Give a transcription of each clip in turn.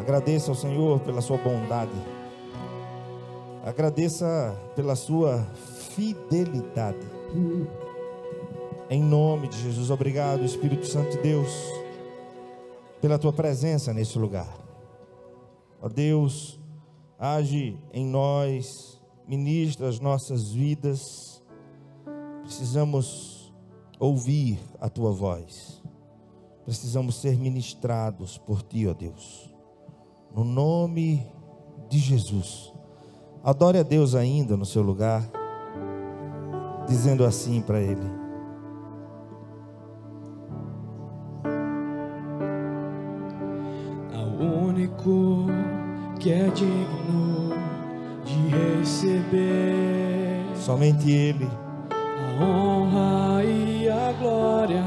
Agradeça ao Senhor pela sua bondade. Agradeça pela sua fidelidade. Em nome de Jesus, obrigado, Espírito Santo de Deus, pela tua presença neste lugar. Ó Deus, age em nós, ministra as nossas vidas. Precisamos ouvir a tua voz. Precisamos ser ministrados por ti, ó Deus. No nome de Jesus. Adore a Deus ainda no seu lugar, dizendo assim para Ele: ao único que é digno de receber somente Ele a honra e a glória,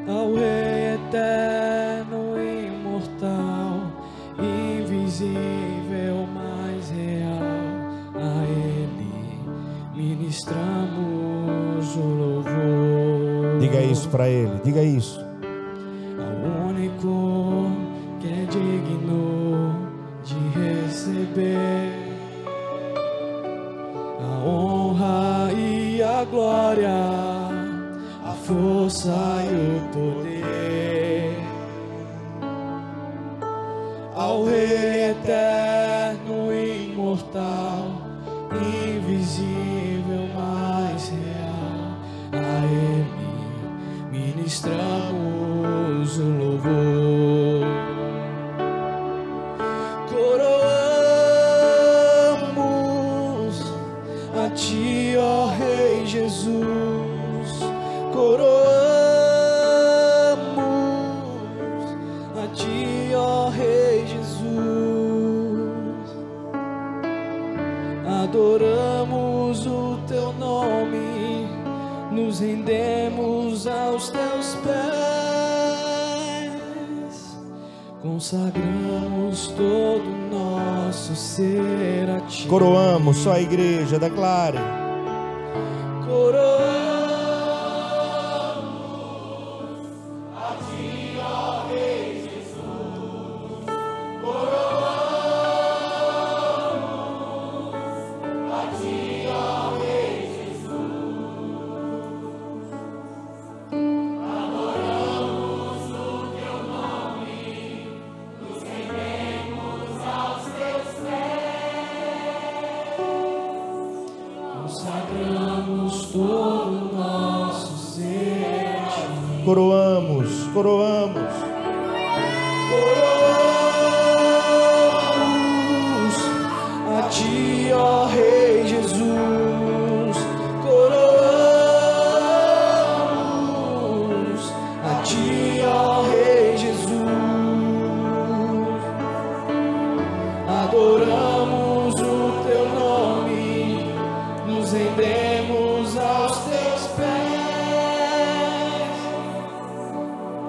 ao Rei eterno, imortal, invisível, mais real, a Ele ministramos o louvor. Diga isso para Ele, diga isso. Ao único que é digno de receber a honra e a glória, a força e o poder, ao Rei eterno, imortal, invisível, mais real, a Ele ministramos o louvor. Coroamos a Ti, ó Rei Jesus. Coroamos a Ti, ó Rei Jesus. Adoramos o Teu nome, nos rendemos aos Teus pés, consagramos todo o nosso ser a Ti. Coroamos, só a igreja, declare. Coroamos todo o nosso ser a Ti. Coroamos, coroamos. Coroamos a Ti, ó Rei Jesus. Coroamos a Ti, ó Rei Jesus. Adoramos o Teu nome, nos rendemos aos Teus pés,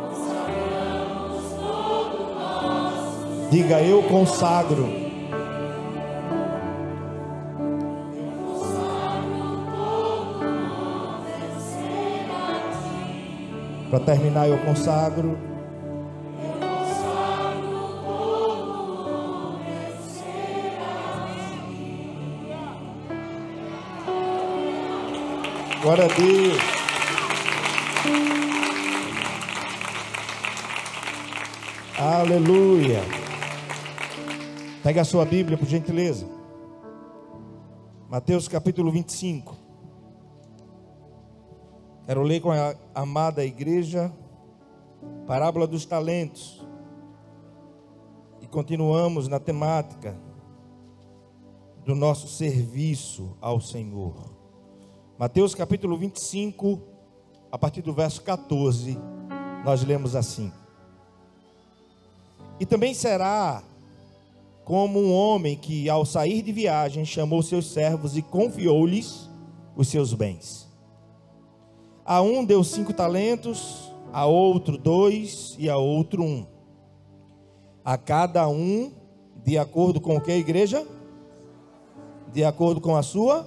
consagramos todo o nosso. Diga: eu consagro. Para terminar, eu consagro. Glória a Deus. Aleluia. Pega a sua Bíblia, por gentileza. Mateus capítulo 25. Quero ler com a amada igreja parábola dos talentos. E continuamos na temática do nosso serviço ao Senhor. Mateus capítulo 25, a partir do verso 14, nós lemos assim: e também será como um homem que, ao sair de viagem, chamou seus servos e confiou-lhes os seus bens. A um deu 5 talentos, a outro 2 e a outro 1. A cada um, de acordo com o que, a igreja? De acordo com a sua.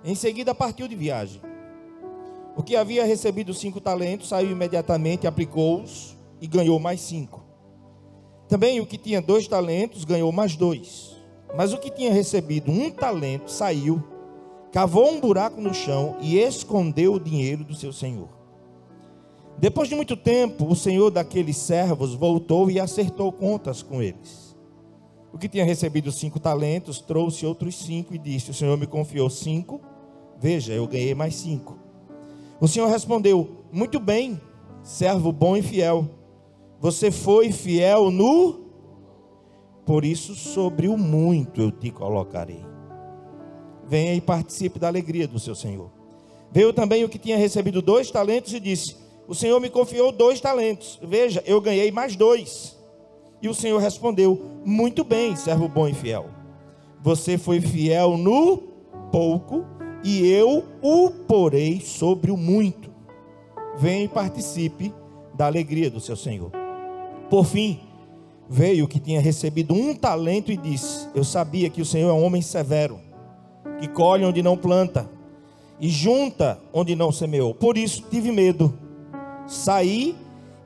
Em seguida partiu de viagem. O que havia recebido 5 talentos saiu imediatamente, aplicou-os e ganhou mais 5. Também o que tinha 2 talentos ganhou mais 2. Mas o que tinha recebido 1 talento saiu, cavou um buraco no chão e escondeu o dinheiro do seu senhor. Depois de muito tempo, o senhor daqueles servos voltou e acertou contas com eles. O que tinha recebido 5 talentos trouxe outros 5 e disse: o senhor me confiou 5, veja, eu ganhei mais 5. O senhor respondeu: muito bem, servo bom e fiel. Você foi fiel no... por isso sobre o muito eu te colocarei. Venha e participe da alegria do seu senhor. Veio também o que tinha recebido 2 talentos e disse: o senhor me confiou 2 talentos. Veja, eu ganhei mais 2. E o senhor respondeu: muito bem, servo bom e fiel. Você foi fiel no pouco e eu o porei sobre o muito. Venha e participe da alegria do seu senhor. Por fim, veio o que tinha recebido 1 talento e disse: eu sabia que o senhor é um homem severo, que colhe onde não planta e junta onde não semeou. Por isso tive medo, saí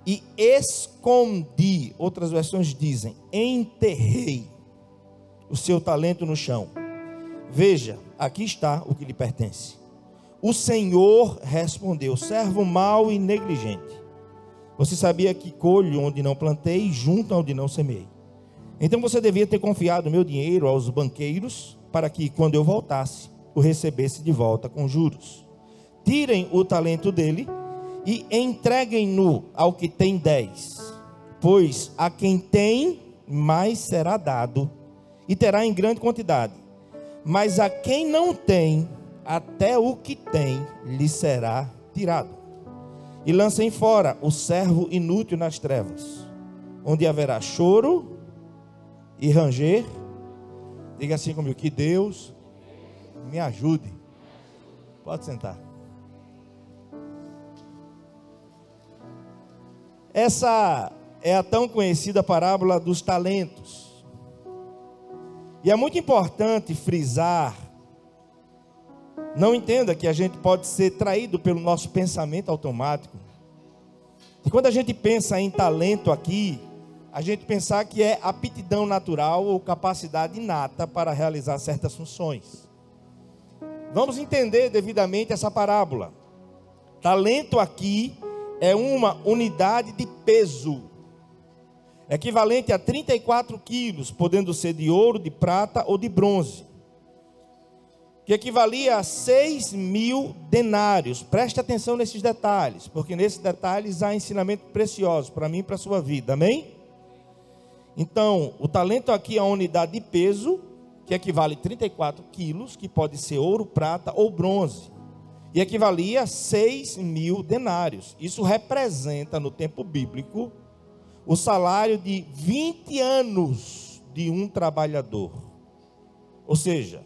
e escondi. Outras versões dizem: enterrei o seu talento no chão. Veja, aqui está o que lhe pertence. O Senhor respondeu: servo mau e negligente, você sabia que colho onde não plantei e junto onde não semeei. Então você devia ter confiado meu dinheiro aos banqueiros, para que quando eu voltasse, o recebesse de volta com juros. Tirem o talento dele e entreguem-no ao que tem 10. Pois a quem tem, mais será dado, e terá em grande quantidade. Mas a quem não tem, até o que tem lhe será tirado. E lancem fora o servo inútil nas trevas, onde haverá choro e ranger. Diga assim comigo: que Deus me ajude. Pode sentar. Essa é a tão conhecida parábola dos talentos. E é muito importante frisar. Não entenda que a gente pode ser traído pelo nosso pensamento automático. E quando a gente pensa em talento aqui, a gente pensar que é aptidão natural ou capacidade inata para realizar certas funções. Vamos entender devidamente essa parábola. Talento aqui é uma unidade de peso, equivalente a 34 quilos, podendo ser de ouro, de prata ou de bronze, que equivalia a 6.000 denários. Preste atenção nesses detalhes, porque nesses detalhes há ensinamento precioso para mim e para a sua vida, amém? Então, o talento aqui é uma unidade de peso, que equivale a 34 quilos, que pode ser ouro, prata ou bronze, e equivalia a 6.000 denários. Isso representa, no tempo bíblico, o salário de 20 anos de um trabalhador. Ou seja,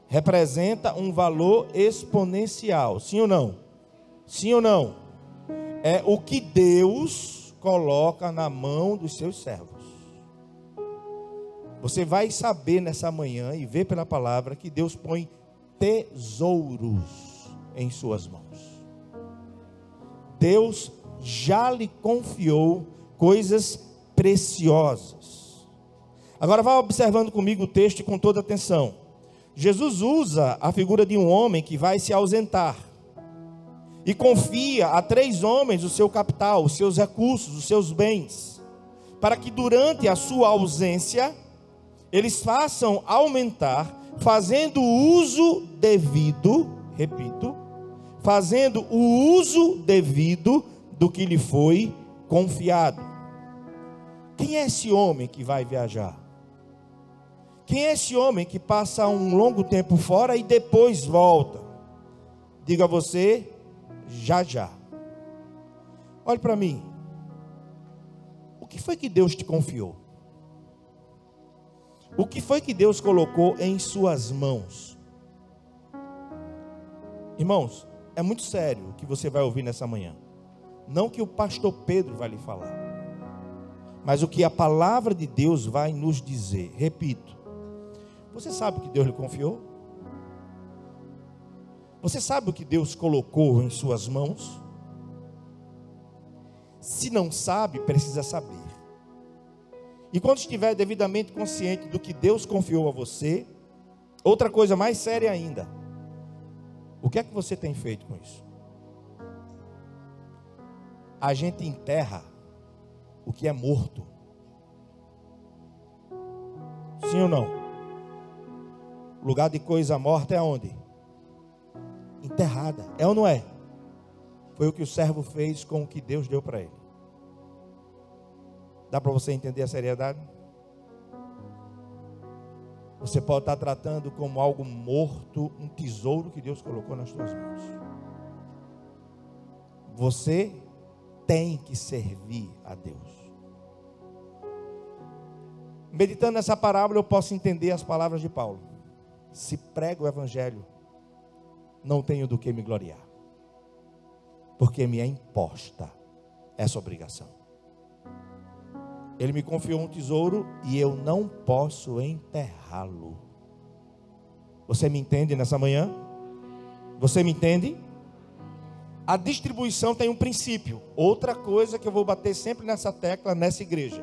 representa um valor exponencial. Sim ou não? Sim ou não? É o que Deus coloca na mão dos seus servos. Você vai saber nessa manhã e ver pela palavra que Deus põe tesouros em suas mãos. Deus já lhe confiou coisas preciosas. Agora vá observando comigo o texto com toda atenção. Jesus usa a figura de um homem que vai se ausentar e confia a 3 homens o seu capital, os seus recursos, os seus bens, para que durante a sua ausência eles façam aumentar, fazendo o uso devido, repito, fazendo o uso devido do que lhe foi confiado. Quem é esse homem que vai viajar? Quem é esse homem que passa um longo tempo fora e depois volta? Diga a você: já já. Olhe para mim. O que foi que Deus te confiou? O que foi que Deus colocou em suas mãos? Irmãos, é muito sério o que você vai ouvir nessa manhã. Não que o pastor Pedro vai lhe falar, mas o que a palavra de Deus vai nos dizer. Repito, você sabe o que Deus lhe confiou? Você sabe o que Deus colocou em suas mãos? Se não sabe, precisa saber. E quando estiver devidamente consciente do que Deus confiou a você, outra coisa mais séria ainda, o que é que você tem feito com isso? A gente enterra o que é morto. Sim ou não? Lugar de coisa morta é onde? Enterrada. É ou não é? Foi o que o servo fez com o que Deus deu para ele. Dá para você entender a seriedade? Você pode estar tratando como algo morto um tesouro que Deus colocou nas suas mãos. Você tem que servir a Deus. Meditando nessa parábola, eu posso entender as palavras de Paulo. Se prego o evangelho, não tenho do que me gloriar, porque me é imposta essa obrigação. Ele me confiou um tesouro e eu não posso enterrá-lo. Você me entende nessa manhã? Você me entende? A distribuição tem um princípio. Outra coisa que eu vou bater sempre nessa tecla, nessa igreja.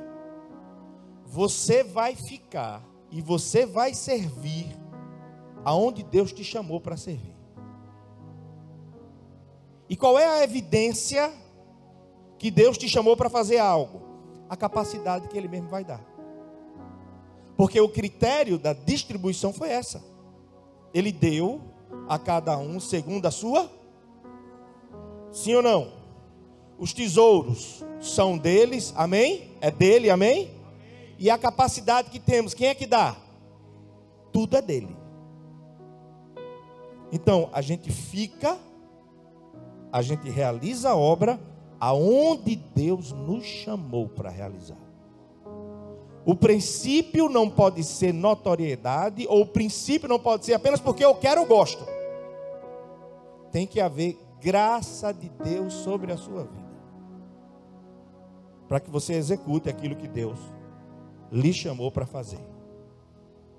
Você vai ficar e você vai servir aonde Deus te chamou para servir. E qual é a evidência que Deus te chamou para fazer algo? A capacidade que Ele mesmo vai dar. Porque o critério da distribuição foi essa. Ele deu a cada um segundo a sua. Sim ou não? Os tesouros são deles, amém? É dele, amém? E a capacidade que temos, quem é que dá? Tudo é dele. Então, a gente fica, a gente realiza a obra aonde Deus nos chamou para realizar. O princípio não pode ser notoriedade, ou o princípio não pode ser apenas porque eu quero ou gosto. Tem que haver graça de Deus sobre a sua vida, para que você execute aquilo que Deus lhe chamou para fazer.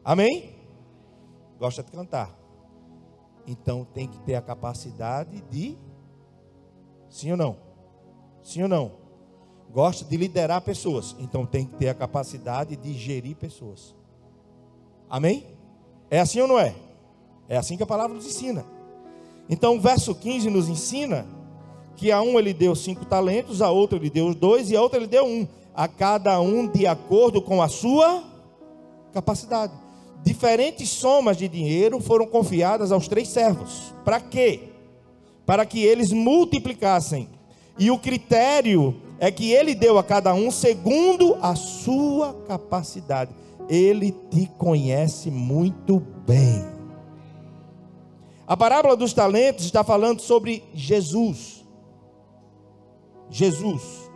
Amém? Gosta de cantar? Então tem que ter a capacidade de, sim ou não? Sim ou não? Gosta de liderar pessoas, então tem que ter a capacidade de gerir pessoas. Amém? É assim ou não é? É assim que a palavra nos ensina. Então o verso 15 nos ensina que a um ele deu 5 talentos, a outro ele deu 2 e a outra ele deu 1. A cada um de acordo com a sua capacidade. Diferentes somas de dinheiro foram confiadas aos 3 servos. Para quê? Para que eles multiplicassem. E o critério é que ele deu a cada um segundo a sua capacidade. Ele te conhece muito bem. A parábola dos talentos está falando sobre Jesus. Jesus.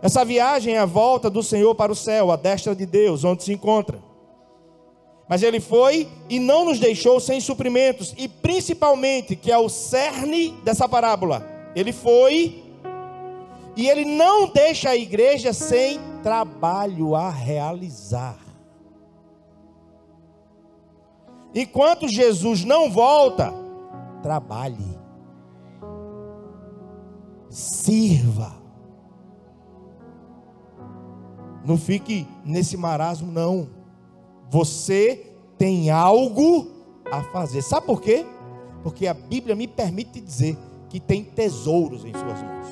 Essa viagem é a volta do Senhor para o céu, a destra de Deus, onde se encontra. Mas ele foi e não nos deixou sem suprimentos. E principalmente, que é o cerne dessa parábola, ele foi e ele não deixa a igreja sem trabalho a realizar. Enquanto Jesus não volta, trabalhe, sirva. Não fique nesse marasmo, não. Você tem algo a fazer. Sabe por quê? Porque a Bíblia me permite dizer que tem tesouros em suas mãos.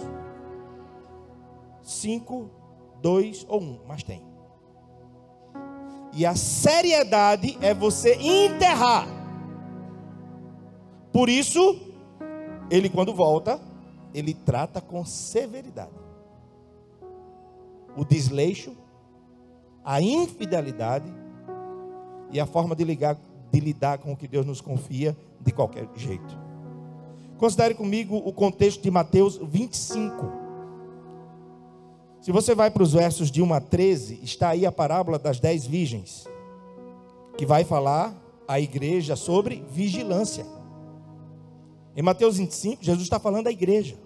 5, 2 ou 1, mas tem. E a seriedade é você enterrar. Por isso, ele quando volta, ele trata com severidade o desleixo, a infidelidade e a forma de lidar com o que Deus nos confia de qualquer jeito. Considere comigo o contexto de Mateus 25. Se você vai para os versos de 1 a 13, está aí a parábola das 10 virgens, que vai falar à igreja sobre vigilância. Em Mateus 25, Jesus está falando à igreja.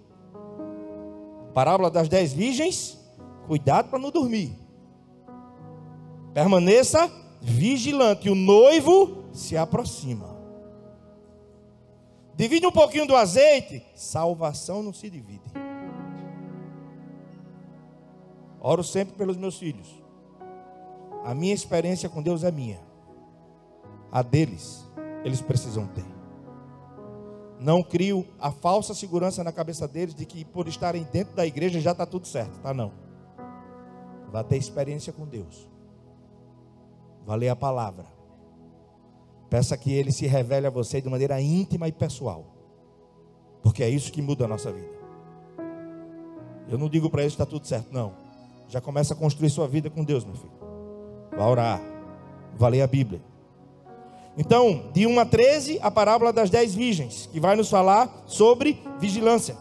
Parábola das 10 virgens, cuidado para não dormir. Permaneça vigilante, o noivo se aproxima. Divide um pouquinho do azeite, salvação não se divide. Oro sempre pelos meus filhos. A minha experiência com Deus é minha. A deles, eles precisam ter. Não crio a falsa segurança na cabeça deles de que por estarem dentro da igreja já está tudo certo. Tá não. Vai ter experiência com Deus. Vai ler a palavra. Peça que Ele se revele a você de maneira íntima e pessoal. Porque é isso que muda a nossa vida. Eu não digo para eles que está tudo certo, não. Já começa a construir sua vida com Deus, meu filho. Vai orar. Vai ler a Bíblia. Então, de 1 a 13, a parábola das 10 virgens, que vai nos falar sobre vigilância.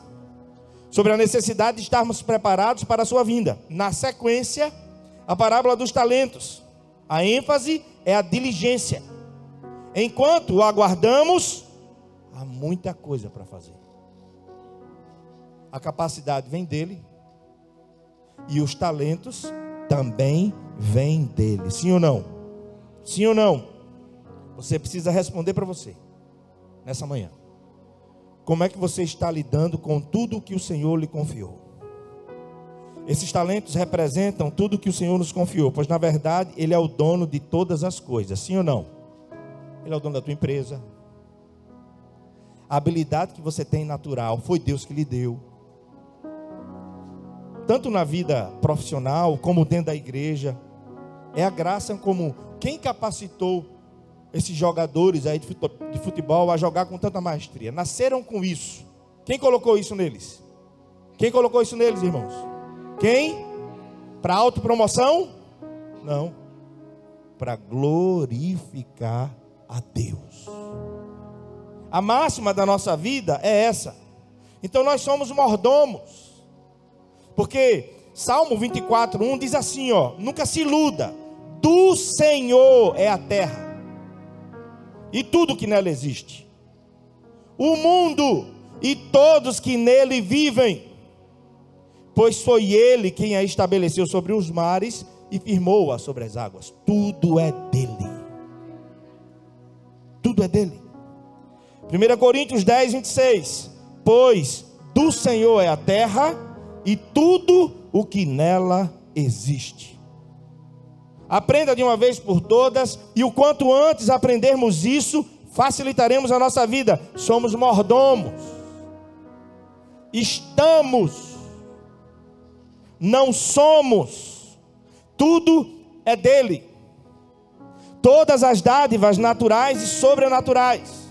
Sobre a necessidade de estarmos preparados para a sua vinda. Na sequência, a parábola dos talentos. A ênfase é a diligência. Enquanto o aguardamos, há muita coisa para fazer. A capacidade vem dele. E os talentos também vêm dele. Sim ou não? Sim ou não? Você precisa responder para você, nessa manhã. Como é que você está lidando com tudo que o Senhor lhe confiou? Esses talentos representam tudo que o Senhor nos confiou, pois na verdade Ele é o dono de todas as coisas, sim ou não? Ele é o dono da tua empresa. A habilidade que você tem natural, foi Deus que lhe deu. Tanto na vida profissional, como dentro da igreja. É a graça como quem capacitou esses jogadores aí de futebol a jogar com tanta maestria. Nasceram com isso. Quem colocou isso neles? Quem colocou isso neles, irmãos? Quem? Para autopromoção? Não. Para glorificar a Deus. A máxima da nossa vida é essa. Então nós somos mordomos. Porque Salmo 24:1 diz assim, ó: nunca se iluda, do Senhor é a terra e tudo que nela existe, o mundo e todos que nele vivem, pois foi Ele quem a estabeleceu sobre os mares e firmou-a sobre as águas. Tudo é dele. Tudo é dele. 1 Coríntios 10:26. Pois do Senhor é a terra e tudo o que nela existe. Aprenda de uma vez por todas, e o quanto antes aprendermos isso, facilitaremos a nossa vida. Somos mordomos. Estamos. Não somos. Tudo é dele. Todas as dádivas naturais e sobrenaturais.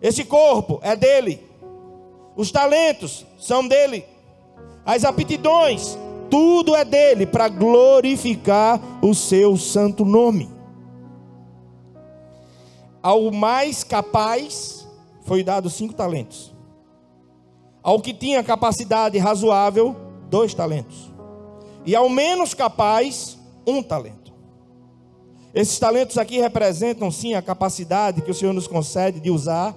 Esse corpo é dele. Os talentos são dele. As aptidões, tudo é dele, para glorificar o seu santo nome. Ao mais capaz foi dado 5 talentos. Ao que tinha capacidade razoável, 2 talentos. E ao menos capaz, 1 talento. Esses talentos aqui representam sim a capacidade que o Senhor nos concede de usar,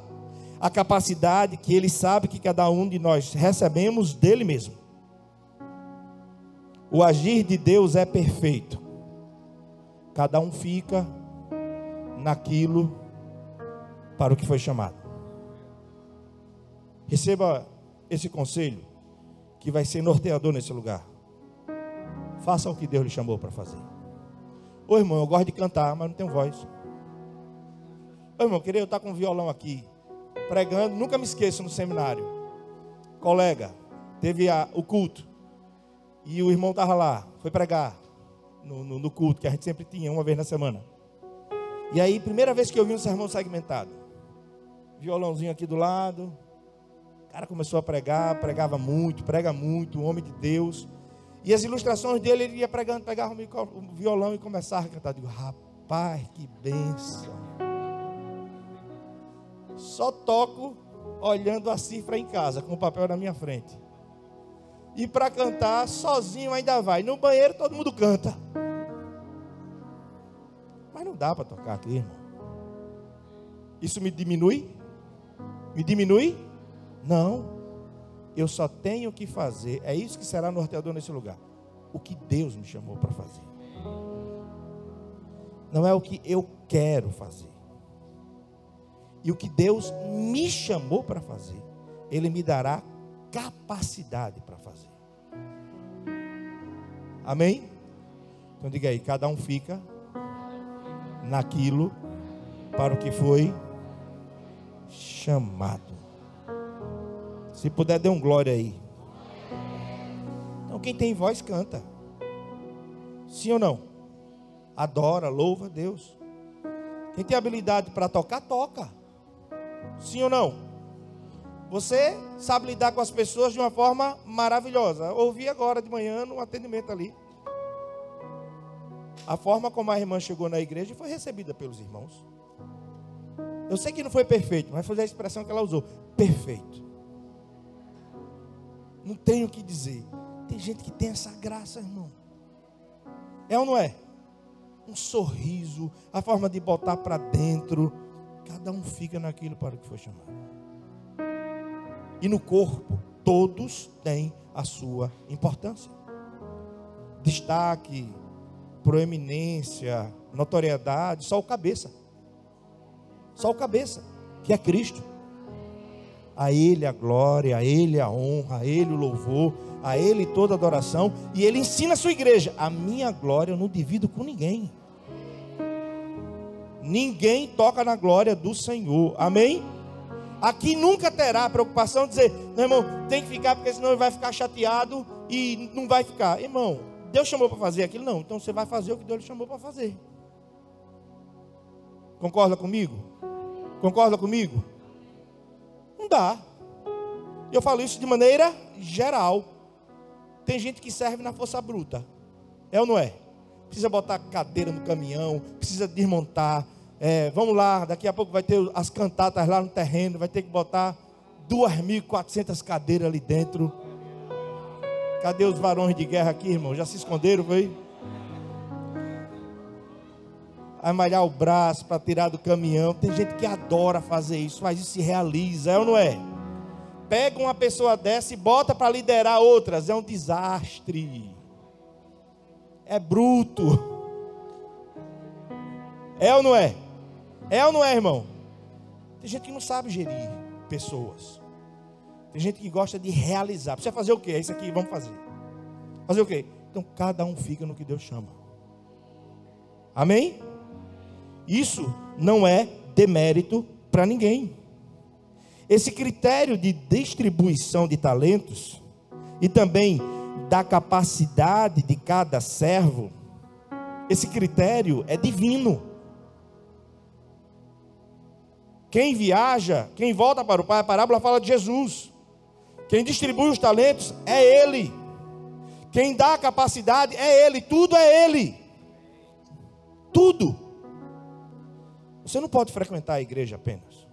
a capacidade que Ele sabe que cada um de nós recebemos dele mesmo. O agir de Deus é perfeito. Cada um fica naquilo para o que foi chamado. Receba esse conselho que vai ser norteador nesse lugar. Faça o que Deus lhe chamou para fazer. Ô irmão, eu gosto de cantar, mas não tenho voz. Ô irmão, eu queria estar com um violão aqui, pregando. Nunca me esqueço no seminário. Colega, teve o culto. E o irmão estava lá, foi pregar no culto, que a gente sempre tinha, uma vez na semana. E aí, primeira vez que eu vi um sermão segmentado. Violãozinho aqui do lado. O cara começou a pregar, pregava muito, prega muito, um homem de Deus. E as ilustrações dele, ele ia pregando, pegava o violão e começava a cantar. Eu digo, rapaz, que bênção. Só toco olhando a cifra em casa, com o papel na minha frente. E para cantar, sozinho ainda vai. No banheiro todo mundo canta. Mas não dá para tocar aqui, irmão. Isso me diminui? Me diminui? Não. Eu só tenho que fazer. É isso que será norteador nesse lugar. O que Deus me chamou para fazer. Não é o que eu quero fazer. E o que Deus me chamou para fazer, Ele me dará capacidade para fazer. Amém? Então diga aí, cada um fica naquilo para o que foi chamado. Se puder, dê um glória aí. Então quem tem voz canta. Sim ou não? Adora, louva a Deus. Quem tem habilidade para tocar, toca. Sim ou não? Você sabe lidar com as pessoas de uma forma maravilhosa. Ouvi agora de manhã no atendimento ali. A forma como a irmã chegou na igreja foi recebida pelos irmãos. Eu sei que não foi perfeito, mas foi a expressão que ela usou. Perfeito. Não tenho o que dizer. Tem gente que tem essa graça, irmão. É ou não é? Um sorriso, a forma de botar para dentro. Cada um fica naquilo para o que foi chamado. E no corpo, todos têm a sua importância. Destaque, proeminência, notoriedade, só o cabeça. Só o cabeça, que é Cristo. A Ele a glória, a Ele a honra, a Ele o louvor, a Ele toda a adoração. E Ele ensina a sua igreja: a minha glória eu não divido com ninguém. Ninguém toca na glória do Senhor. Amém? Aqui nunca terá a preocupação de dizer: não, irmão, tem que ficar, porque senão ele vai ficar chateado e não vai ficar. Irmão, Deus chamou para fazer aquilo? Não, então você vai fazer o que Deus lhe chamou para fazer. Concorda comigo? Concorda comigo? Não dá. Eu falo isso de maneira geral. Tem gente que serve na força bruta. É ou não é? Precisa botar cadeira no caminhão, precisa desmontar. Vamos lá, daqui a pouco vai ter as cantatas lá no terreno, vai ter que botar 2.400 cadeiras ali dentro. Cadê os varões de guerra aqui, irmão? Já se esconderam, foi? Vai malhar o braço para tirar do caminhão. Tem gente que adora fazer isso, faz isso e realiza, é ou não é? Pega uma pessoa dessa e bota para liderar outras, é um desastre. É bruto. É ou não é? É ou não é, irmão? Tem gente que não sabe gerir pessoas. Tem gente que gosta de realizar. Precisa fazer o quê? É isso aqui, vamos fazer. Fazer o quê? Então cada um fica no que Deus chama. Amém? Isso não é demérito para ninguém. Esse critério de distribuição de talentos e também da capacidade de cada servo, esse critério é divino. Quem viaja, quem volta para o Pai, a parábola fala de Jesus. Quem distribui os talentos é Ele. Quem dá a capacidade é Ele. Tudo é Ele. Tudo. Você não pode frequentar a igreja apenas.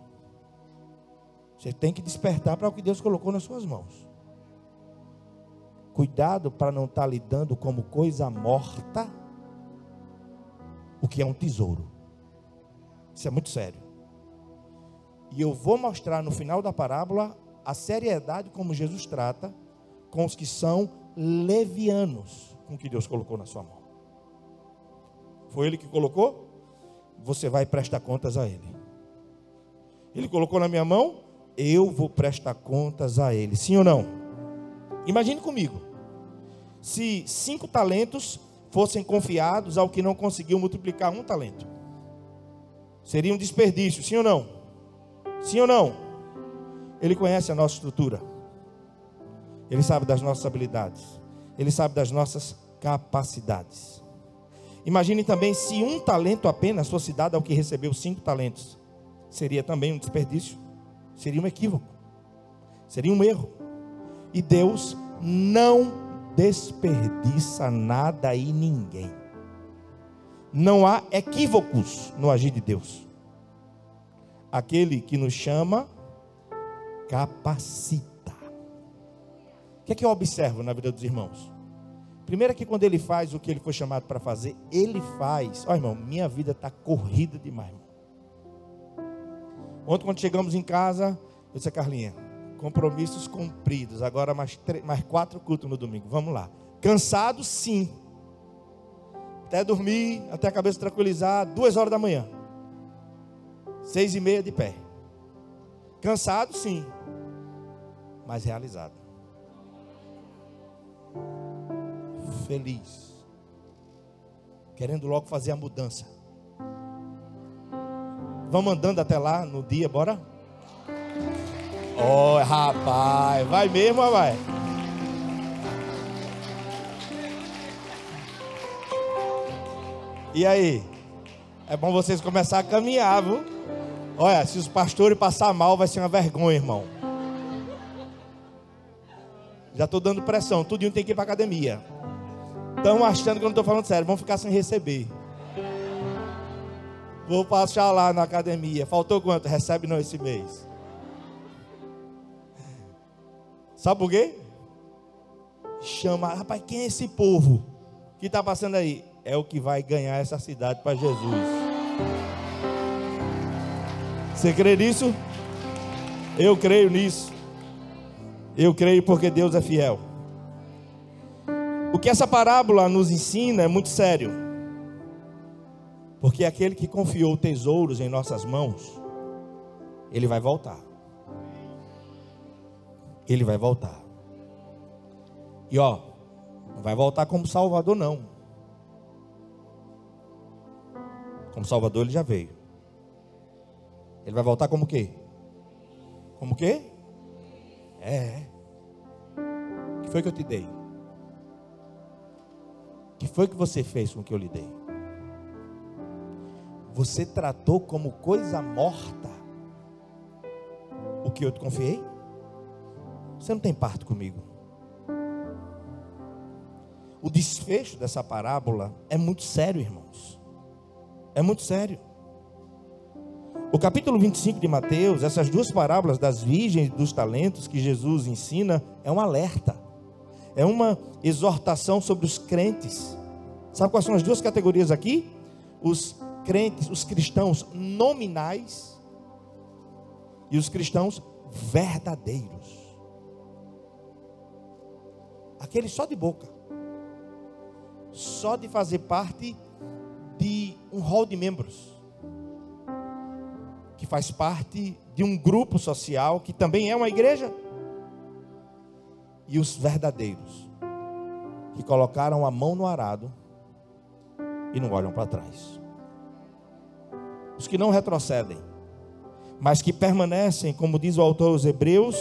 Você tem que despertar para o que Deus colocou nas suas mãos. Cuidado para não estar lidando como coisa morta o que é um tesouro. Isso é muito sério. E eu vou mostrar no final da parábola a seriedade como Jesus trata com os que são levianos com o que Deus colocou na sua mão. Foi Ele que colocou? Você vai prestar contas a Ele. Ele colocou na minha mão? Eu vou prestar contas a Ele. Sim ou não? Imagine comigo. Se 5 talentos fossem confiados ao que não conseguiu multiplicar 1 talento. Seria um desperdício, sim ou não? Sim ou não? Ele conhece a nossa estrutura. Ele sabe das nossas habilidades. Ele sabe das nossas capacidades. Imagine também se 1 talento apenas fosse dado ao que recebeu 5 talentos. Seria também um desperdício. Seria um equívoco. Seria um erro. E Deus não desperdiça nada e ninguém. Não há equívocos no agir de Deus. Aquele que nos chama, capacita. O que é que eu observo na vida dos irmãos? Primeiro é que quando ele faz o que ele foi chamado para fazer, ele faz. Ó, irmão, minha vida está corrida demais, irmão. Ontem quando chegamos em casa, eu disse a Carlinha: compromissos cumpridos, agora mais 4 cultos no domingo, vamos lá. Cansado sim, até dormir, até a cabeça tranquilizar, 2 horas da manhã, 6:30 de pé. Cansado, sim, mas realizado. Feliz. Querendo logo fazer a mudança. Vamos andando até lá no dia, bora? Oh, rapaz, vai mesmo, vai. E aí? É bom vocês começarem a caminhar, viu? Olha, se os pastores passar mal, vai ser uma vergonha, irmão. Já estou dando pressão, tudinho tem que ir para academia. Estão achando que eu não estou falando sério, vão ficar sem receber. Vou passar lá na academia. Faltou quanto? Recebe não esse mês. Sabe por quê? Chama, rapaz, quem é esse povo que está passando aí? É o que vai ganhar essa cidade para Jesus. Você crê nisso? Eu creio nisso. Eu creio porque Deus é fiel. O que essa parábola nos ensina é muito sério. Porque aquele que confiou tesouros em nossas mãos, ele vai voltar. Ele vai voltar. E ó, não vai voltar como Salvador não. Como Salvador ele já veio. Ele vai voltar como o quê? Como o quê? O que foi que eu te dei? O que foi que você fez com o que eu lhe dei? Você tratou como coisa morta o que eu te confiei? Você não tem parte comigo. O desfecho dessa parábola é muito sério, irmãos. É muito sério. O capítulo 25 de Mateus, essas duas parábolas das virgens e dos talentos que Jesus ensina, é um alerta. É uma exortação sobre os crentes. Sabe quais são as duas categorias aqui? Os crentes, os cristãos nominais e os cristãos verdadeiros. Aquele só de boca, só de fazer parte de um hall de membros, que faz parte de um grupo social que também é uma igreja. E os verdadeiros, que colocaram a mão no arado e não olham para trás. Os que não retrocedem, mas que permanecem, como diz o autor aos Hebreus,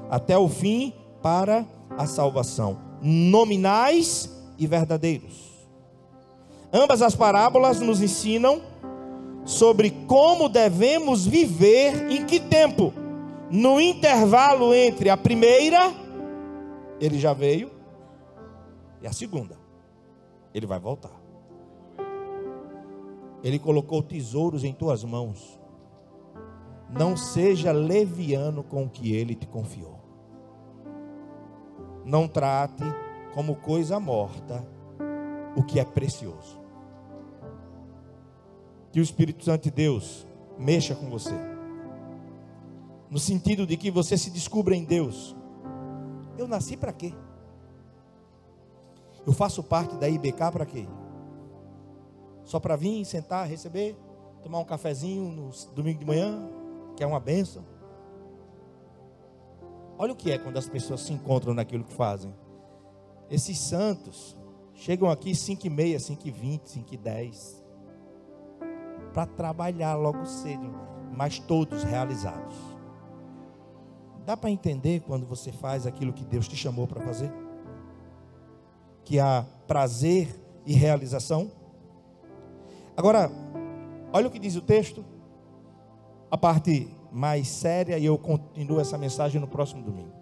até o fim para a salvação. Nominais e verdadeiros. Ambas as parábolas nos ensinam sobre como devemos viver, em que tempo? No intervalo entre a primeira, ele já veio, e a segunda, ele vai voltar. Ele colocou tesouros em tuas mãos. Não seja leviano com o que ele te confiou. Não trate como coisa morta o que é precioso. Que o Espírito Santo de Deus mexa com você, no sentido de que você se descubra em Deus. Eu nasci para quê? Eu faço parte da IBK para quê? Só para vir, sentar, receber, tomar um cafezinho no domingo de manhã, que é uma bênção. Olha o que é quando as pessoas se encontram naquilo que fazem. Esses santos chegam aqui 5h30, 5h20, 5h10, para trabalhar logo cedo, mas todos realizados. Dá para entender quando você faz aquilo que Deus te chamou para fazer? Que há prazer e realização. Agora, olha o que diz o texto, a parte mais séria, e eu continuo essa mensagem no próximo domingo.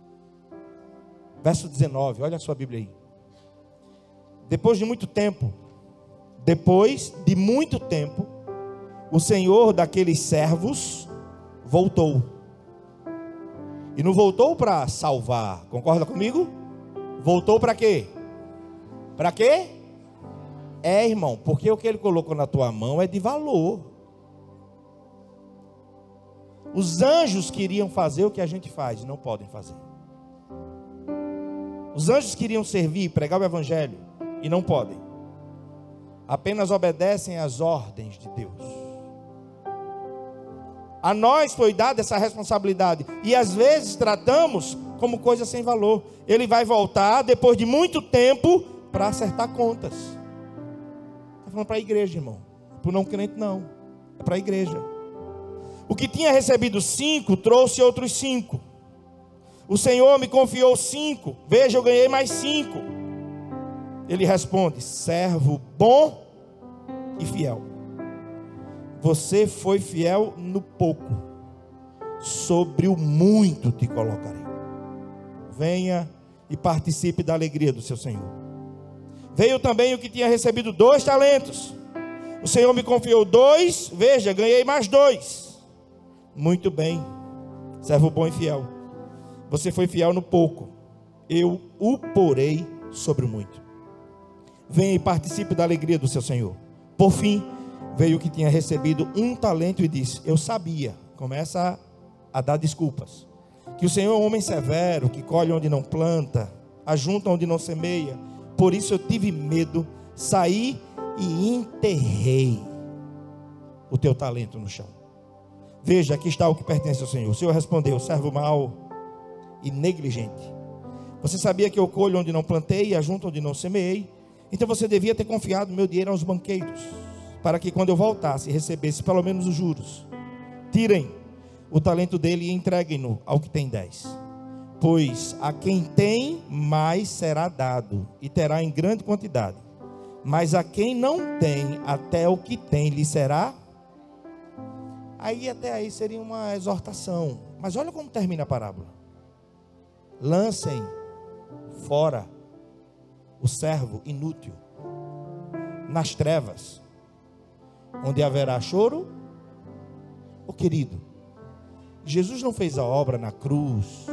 Verso 19, olha a sua Bíblia aí. Depois de muito tempo, o Senhor daqueles servos voltou. E não voltou para salvar, concorda comigo? Voltou para quê? Para quê? Irmão, porque o que ele colocou na tua mão é de valor. Os anjos queriam fazer o que a gente faz, não podem fazer. Os anjos queriam servir, pregar o evangelho, e não podem. Apenas obedecem às ordens de Deus. A nós foi dada essa responsabilidade. E às vezes tratamos como coisa sem valor. Ele vai voltar depois de muito tempo para acertar contas. Está falando para a igreja, irmão. Para o não crente não. É para a igreja. O que tinha recebido 5, trouxe outros 5. O Senhor me confiou 5. Veja, eu ganhei mais 5. Ele responde: servo bom e fiel. Você foi fiel no pouco, sobre o muito te colocarei. Venha e participe da alegria do seu Senhor. Veio também o que tinha recebido 2 talentos. O Senhor me confiou 2, veja, ganhei mais 2. Muito bem, servo bom e fiel. Você foi fiel no pouco, eu o porei sobre o muito. Venha e participe da alegria do seu Senhor. Por fim, veio o que tinha recebido 1 talento e disse: eu sabia, começa a dar desculpas, que o Senhor é um homem severo, que colhe onde não planta, ajunta onde não semeia. Por isso eu tive medo, saí e enterrei o teu talento no chão. Veja, aqui está o que pertence ao Senhor. O Senhor respondeu: servo mau e negligente, você sabia que eu colho onde não plantei e ajunto onde não semeei? Então você devia ter confiado meu dinheiro aos banqueiros, para que quando eu voltasse recebesse pelo menos os juros. Tirem o talento dele e entreguem-no ao que tem 10. Pois a quem tem, mais será dado, e terá em grande quantidade. Mas a quem não tem, até o que tem lhe será. Aí até aí seria uma exortação. Mas olha como termina a parábola: lancem fora o servo inútil nas trevas, onde haverá choro. Oh, querido, Jesus não fez a obra na cruz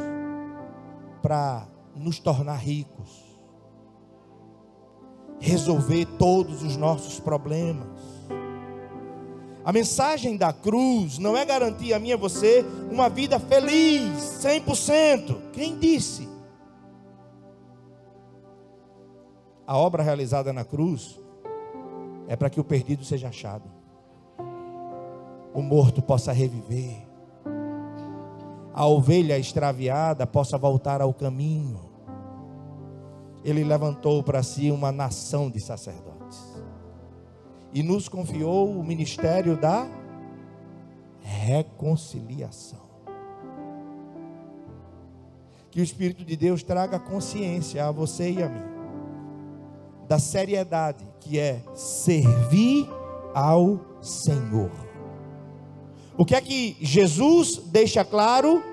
para nos tornar ricos, resolver todos os nossos problemas. A mensagem da cruz não é garantir a mim e a você uma vida feliz, 100%. Quem disse? A obra realizada na cruz é para que o perdido seja achado, o morto possa reviver, a ovelha extraviada possa voltar ao caminho. Ele levantou para si uma nação de sacerdotes e nos confiou o ministério da reconciliação. Que o Espírito de Deus traga consciência a você e a mim da seriedade que é servir ao Senhor. O que é que Jesus deixa claro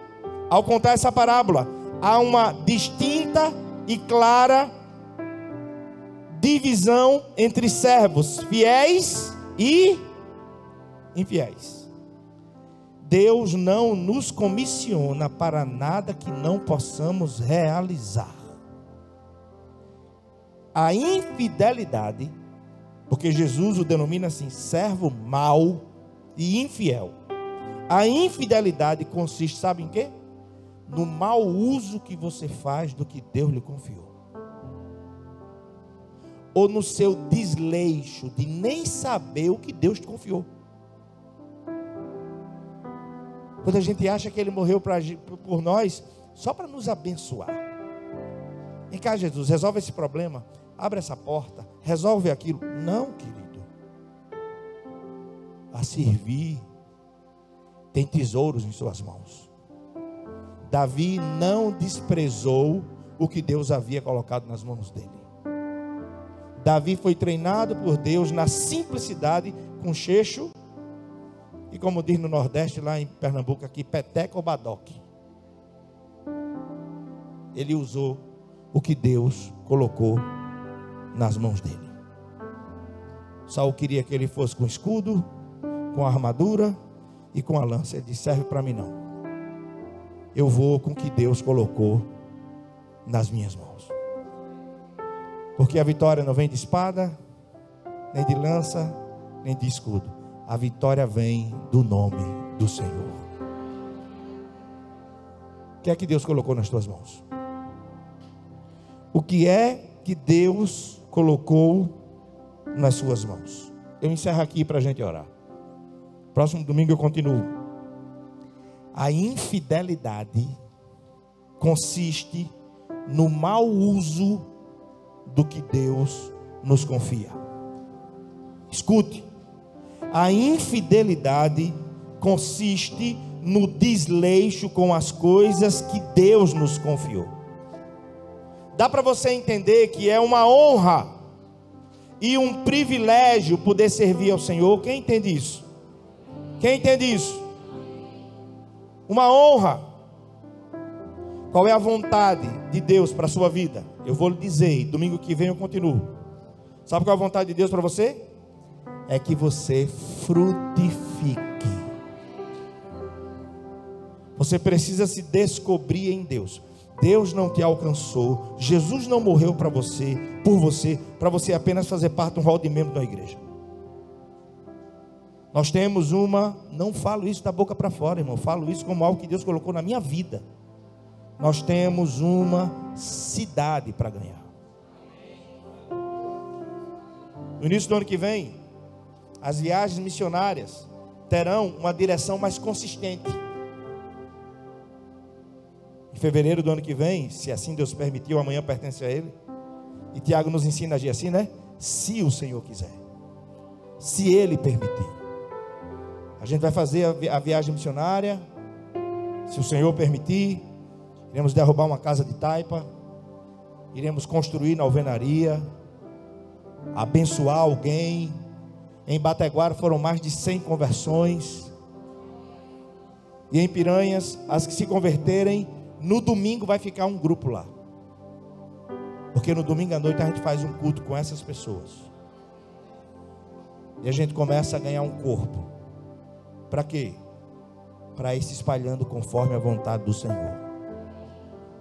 ao contar essa parábola? Há uma distinta e clara divisão entre servos fiéis e infiéis. Deus não nos comissiona para nada que não possamos realizar. A infidelidade, porque Jesus o denomina assim, servo mau e infiel. A infidelidade consiste, sabe em quê? No mau uso que você faz do que Deus lhe confiou, ou no seu desleixo de nem saber o que Deus te confiou. Quando a gente acha que Ele morreu por nós só para nos abençoar. Vem cá, Jesus, resolve esse problema, abre essa porta, resolve aquilo. Não, querido. A servir, tem tesouros em suas mãos. Davi não desprezou o que Deus havia colocado nas mãos dele. Davi foi treinado por Deus na simplicidade, com cheixo, e como diz no Nordeste, lá em Pernambuco, aqui, peteca ou badoque. Ele usou o que Deus colocou nas mãos dele. Saul queria que ele fosse com escudo, com armadura e com a lança. Ele disse: serve para mim não. Eu vou com o que Deus colocou nas minhas mãos. Porque a vitória não vem de espada, nem de lança, nem de escudo. A vitória vem do nome do Senhor. O que é que Deus colocou nas tuas mãos? O que é que Deus colocou nas suas mãos? Eu encerro aqui para a gente orar. Próximo domingo eu continuo. A infidelidade consiste no mau uso do que Deus nos confia. Escute, a infidelidade consiste no desleixo com as coisas que Deus nos confiou. Dá para você entender que é uma honra e um privilégio poder servir ao Senhor? Quem entende isso? Quem entende isso? Uma honra. Qual é a vontade de Deus para a sua vida? Eu vou lhe dizer, domingo que vem eu continuo. Sabe qual é a vontade de Deus para você? É que você frutifique. Você precisa se descobrir em Deus. Deus não te alcançou. Jesus não morreu para você, por você, para você apenas fazer parte de um rol de membro da igreja. Nós temos não falo isso da boca para fora, irmão, falo isso como algo que Deus colocou na minha vida. Nós temos uma cidade para ganhar. No início do ano que vem, as viagens missionárias terão uma direção mais consistente. Em fevereiro do ano que vem, se assim Deus permitiu, amanhã pertence a Ele. E Tiago nos ensina a agir assim, né? Se o Senhor quiser, se Ele permitir. A gente vai fazer a viagem missionária, se o Senhor permitir. Iremos derrubar uma casa de taipa, iremos construir na alvenaria, abençoar alguém. Em Bateguara foram mais de 100 conversões. E em Piranhas, as que se converterem, no domingo vai ficar um grupo lá. Porque no domingo à noite a gente faz um culto com essas pessoas. E a gente começa a ganhar um corpo. Para quê? Para ir se espalhando conforme a vontade do Senhor.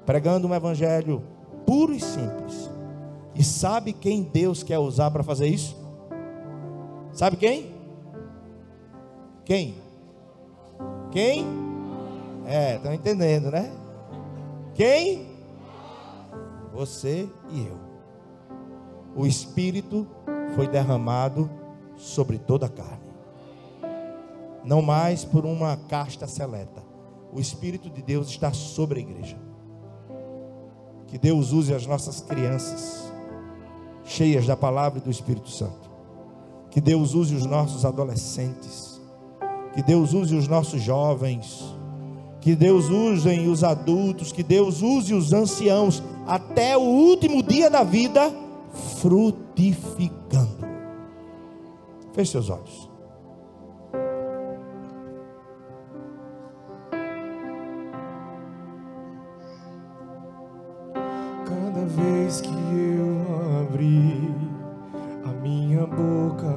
Pregando um evangelho puro e simples. E sabe quem Deus quer usar para fazer isso? Sabe quem? Quem? Quem? Estão entendendo, né? Quem? Você e eu. O Espírito foi derramado sobre toda a carne. Não mais por uma casta seleta. O Espírito de Deus está sobre a igreja. Que Deus use as nossas crianças, cheias da palavra e do Espírito Santo. Que Deus use os nossos adolescentes. Que Deus use os nossos jovens. Que Deus use os adultos. Que Deus use os anciãos. Até o último dia da vida, frutificando. Feche seus olhos. Cada vez que eu abrir a minha boca,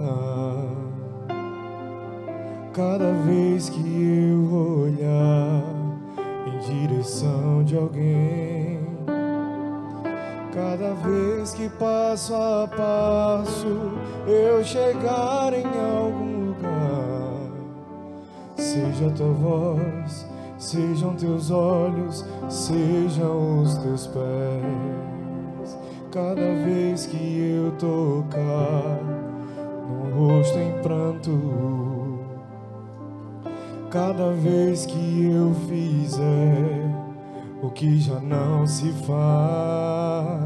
cada vez que eu olhar em direção de alguém, cada vez que passo a passo eu chegar em algum lugar, seja a tua voz, sejam teus olhos, sejam os teus pés. Cada vez que eu tocar no rosto em pranto, cada vez que eu fizer o que já não se faz,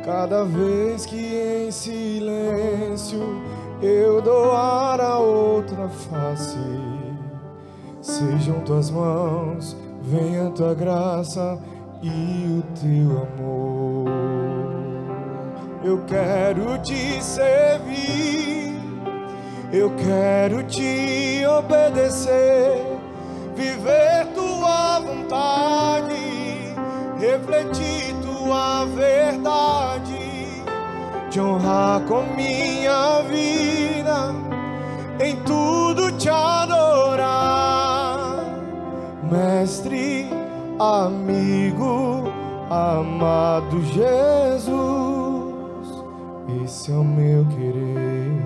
cada vez que em silêncio eu doar a outra face, sejam tuas mãos, venha tua graça e o teu amor. Eu quero te servir, eu quero te obedecer, viver tua vontade, refletir tua verdade, te honrar com minha vida, em tudo te adorar. Mestre, amigo, amado Jesus, esse é o meu querer.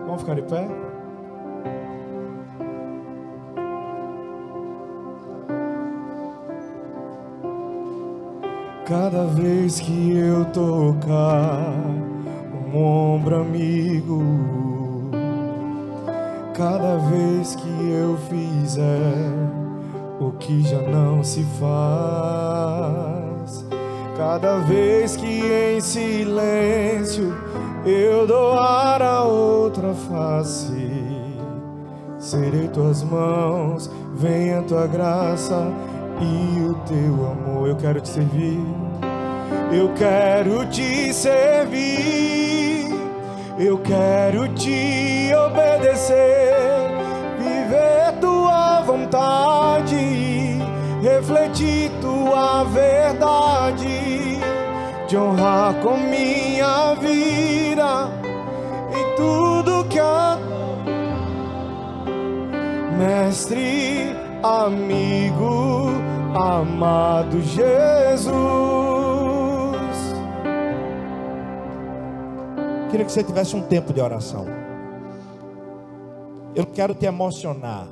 Vamos ficar de pé? Cada vez que eu tocar um ombro amigo, Cada vez que eu fizer o que já não se faz, cada vez que em silêncio eu doar a outra face, serei tuas mãos, venha tua graça e o teu amor. Eu quero te servir, eu quero te servir, eu quero te obedecer, viver tua vontade, refletir tua verdade, te honrar com minha vida em tudo que Mestre, amigo, amado Jesus. Queria que você tivesse um tempo de oração. Eu quero te emocionar.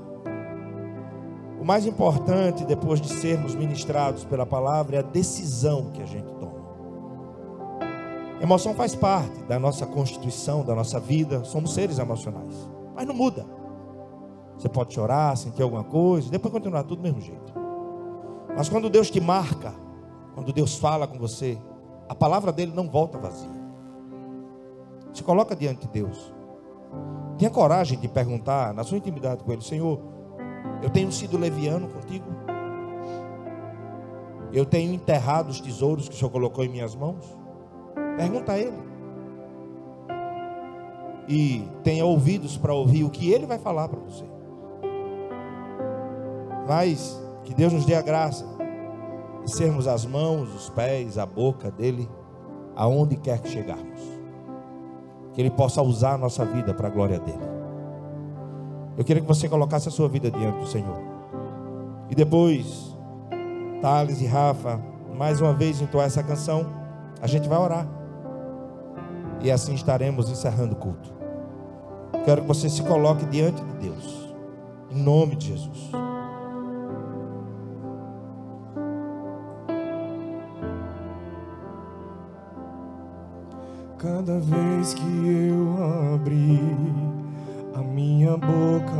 O mais importante, depois de sermos ministrados pela palavra, é a decisão que a gente toma. Emoção faz parte da nossa constituição, da nossa vida. Somos seres emocionais, mas não muda. Você pode chorar, sentir alguma coisa, depois continuar tudo do mesmo jeito. Mas quando Deus te marca, quando Deus fala com você, a palavra dele não volta vazia. Se coloca diante de Deus. Tenha coragem de perguntar na sua intimidade com Ele: Senhor, eu tenho sido leviano contigo? Eu tenho enterrado os tesouros que o Senhor colocou em minhas mãos? Pergunta a Ele. E tenha ouvidos para ouvir o que Ele vai falar para você. Mas que Deus nos dê a graça de sermos as mãos, os pés, a boca dEle, aonde quer que chegarmos. Que Ele possa usar a nossa vida para a glória dEle. Eu queria que você colocasse a sua vida diante do Senhor. E depois, Thales e Rafa, mais uma vez entoar essa canção, a gente vai orar. E assim estaremos encerrando o culto. Quero que você se coloque diante de Deus, em nome de Jesus. Cada vez que eu abri a minha boca,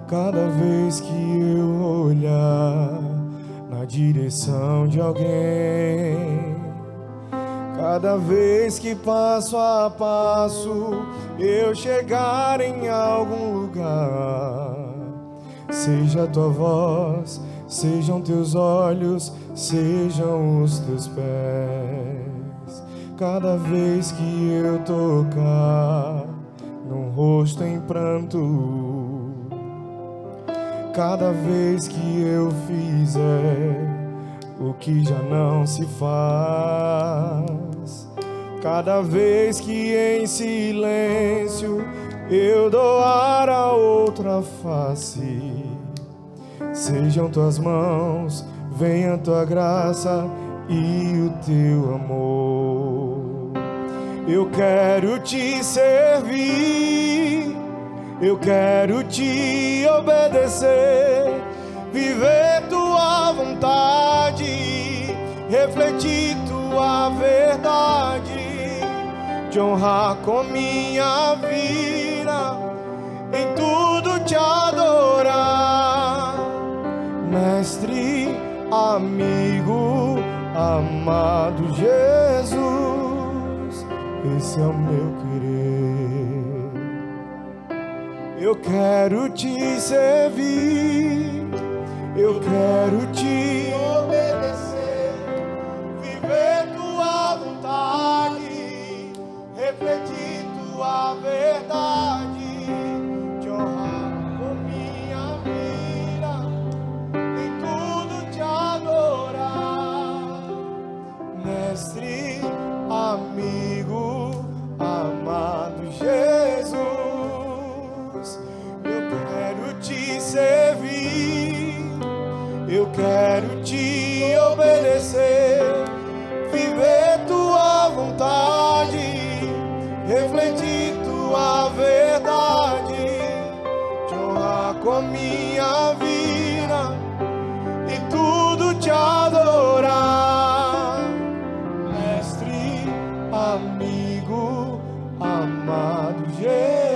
cada vez que eu olhar na direção de alguém, cada vez que passo a passo eu chegar em algum lugar, seja a tua voz, sejam teus olhos, sejam os teus pés. Cada vez que eu tocar num rosto em pranto, cada vez que eu fizer o que já não se faz, cada vez que em silêncio eu doar a outra face, sejam tuas mãos, venha tua graça e o teu amor. Eu quero te servir, eu quero te obedecer, viver tua vontade, refletir tua verdade, te honrar com minha vida, em tudo te adorar. Mestre, amigo, amado Jesus, esse é o meu querer. Eu quero te servir, eu quero te obedecer, viver tua vontade, refletir tua verdade, te honrar com minha vida, em tudo te adorar. Mestre, amigo, amado Jesus, eu quero te servir, eu quero te obedecer, viver tua vontade, refletir tua verdade, te honrar com minha vida, e tudo te adorar. Mestre, amigo, amado Jesus.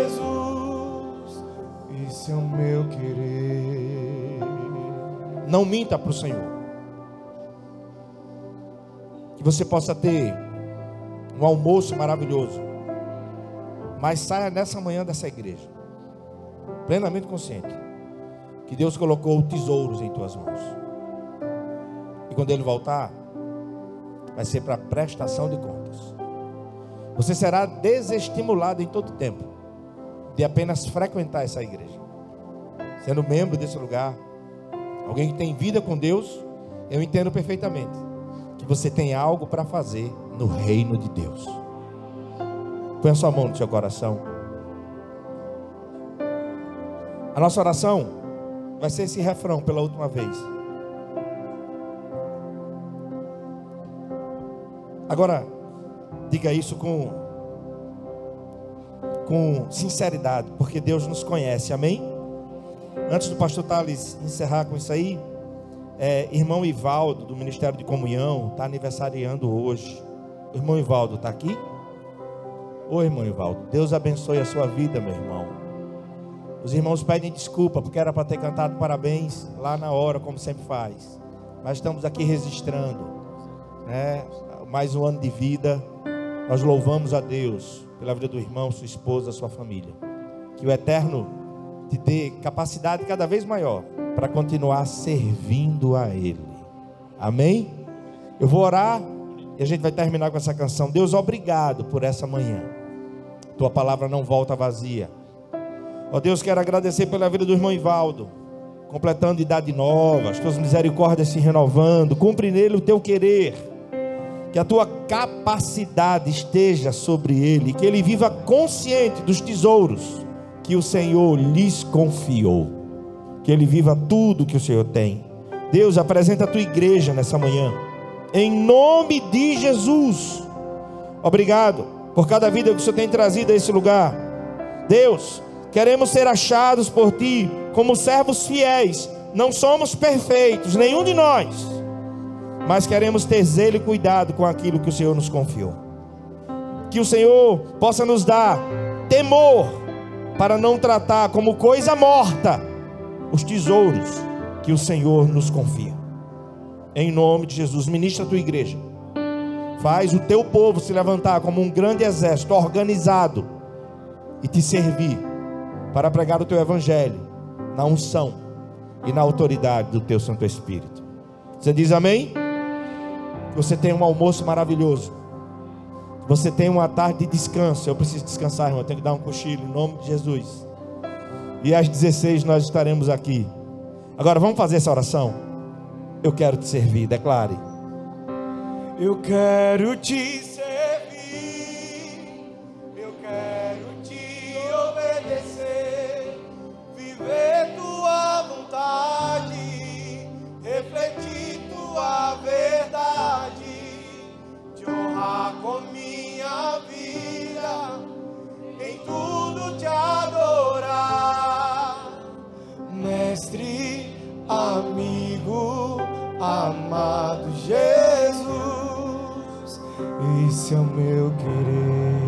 esse é o meu querer. Não minta para o Senhor. Que você possa ter um almoço maravilhoso, mas saia nessa manhã dessa igreja plenamente consciente que Deus colocou tesouros em tuas mãos, e quando Ele voltar, vai ser para prestação de contas. Você será desestimulado em todo tempo de apenas frequentar essa igreja. Sendo membro desse lugar, alguém que tem vida com Deus, eu entendo perfeitamente que você tem algo para fazer no reino de Deus. Põe a sua mão no seu coração. A nossa oração vai ser esse refrão pela última vez. Agora, diga isso com sinceridade, porque Deus nos conhece, amém? Antes do pastor Thales encerrar com isso aí, irmão Ivaldo, do Ministério de Comunhão, está aniversariando hoje. O irmão Ivaldo está aqui? Ô irmão Ivaldo, Deus abençoe a sua vida, meu irmão. Os irmãos pedem desculpa, porque era para ter cantado parabéns lá na hora, como sempre faz, mas estamos aqui registrando, mais um ano de vida. Nós louvamos a Deus pela vida do irmão, sua esposa, sua família. Que o Eterno te dê capacidade cada vez maior para continuar servindo a Ele. Amém? Eu vou orar e a gente vai terminar com essa canção. Deus, obrigado por essa manhã. Tua palavra não volta vazia. Ó Deus, quero agradecer pela vida do irmão Ivaldo, completando idade nova, as tuas misericórdias se renovando. Cumpre nele o teu querer, que a tua capacidade esteja sobre ele, que ele viva consciente dos tesouros que o Senhor lhes confiou, que ele viva tudo que o Senhor tem. Deus, apresenta a tua igreja nessa manhã, em nome de Jesus. Obrigado por cada vida que o Senhor tem trazido a esse lugar. Deus, queremos ser achados por ti como servos fiéis. Não somos perfeitos, nenhum de nós, mas queremos ter zelo e cuidado com aquilo que o Senhor nos confiou. Que o Senhor possa nos dar temor para não tratar como coisa morta os tesouros que o Senhor nos confia. Em nome de Jesus, ministra a tua igreja. Faz o teu povo se levantar como um grande exército organizado e te servir para pregar o teu evangelho na unção e na autoridade do teu Santo Espírito. Você diz amém? Que você tenha um almoço maravilhoso, que você tenha uma tarde de descanso. Eu preciso descansar, irmão, eu tenho que dar um cochilo em nome de Jesus. E às 16 nós estaremos aqui. Agora vamos fazer essa oração. Eu quero te servir, declare. Eu quero te servir, eu quero te obedecer, viver tua vontade, refletir tua verdade, te honrar com minha vida, em tudo te adorar. Mestre, amigo, amado Jesus, esse é o meu querer.